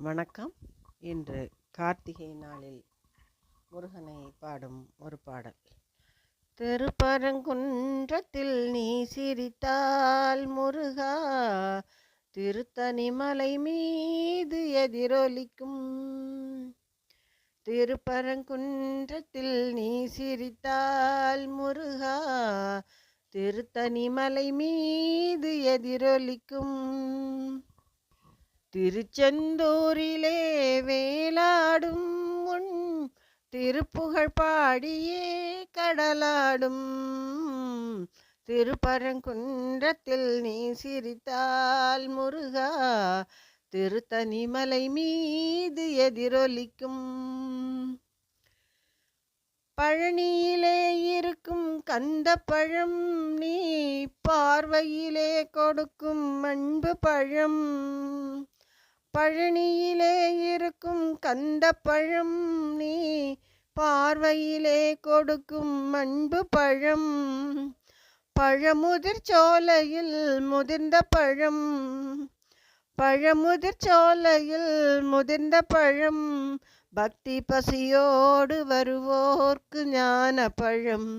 வணக்கம். இன்று கார்த்திகை நாளில் முருகனை பாடும் ஒரு பாடல். திருப்பரங்குன்றத்தில் நீ சிரித்தால் முருகா, திருத்தணி மலை மீது எதிரொலிக்கும். திருப்பரங்குன்றத்தில் நீ சிரித்தால் முருகா, திருத்தணி மலை மீது எதிரொலிக்கும். திருச்செந்தூரிலே வேலாடும் உன் திருப்புகழ் பாடியே கடலாடும். திருப்பரங்குன்றத்தில் நீ சிரித்தால் முருகா, திருத்தணி மலை மீது எதிரொலிக்கும். பழனியிலே இருக்கும் கந்த பழம் நீ பார்வையிலே கொடுக்கும் அன்பு பழம். பழனியிலே இருக்கும் கந்த பழம் நீ பார்வையிலே கொடுக்கும் அன்பு பழம். பழமுதிர் சோலையில் முதிர்ந்த பழம். பழமுதிர் சோலையில் முதிர்ந்த பழம். பக்தி பசியோடு வருவோர்க்கு ஞான பழம்.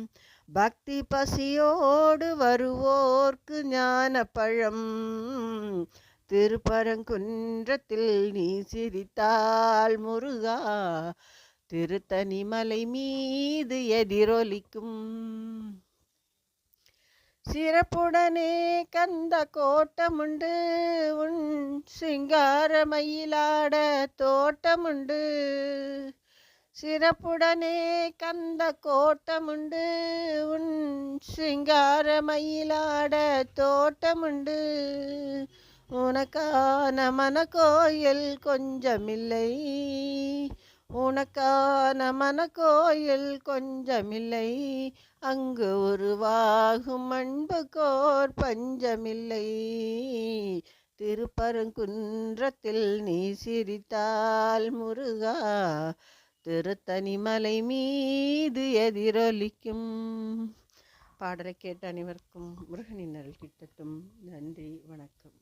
பக்தி பசியோடு வருவோர்க்கு ஞான பழம். திருப்பரங்குன்றத்தில் நீ சிரித்தால் முருகா, திருத்தணி மலை மீது எதிரொலிக்கும். சிறப்புடனே கந்த கோட்டமுண்டு உன் சிங்கார மயிலாட தோட்டமுண்டு. சிறப்புடனே கந்த கோட்டமுண்டு உன் சிங்கார மயிலாட தோட்டமுண்டு. உனக்கான மனக்கோயில் கொஞ்சமில்லை. உனக்கான மனக்கோயில் கொஞ்சமில்லை. அங்கு உருவாகும் அன்புக்கோர் பஞ்சமில்லை. திருப்பரங்குன்றத்தில் நீ சிரித்தால் முருகா, திருத்தணி மலை மீது எதிரொலிக்கும். பாடலை கேட்ட அனைவருக்கும் முருகனின் அருள் கிட்டட்டும். நன்றி, வணக்கம்.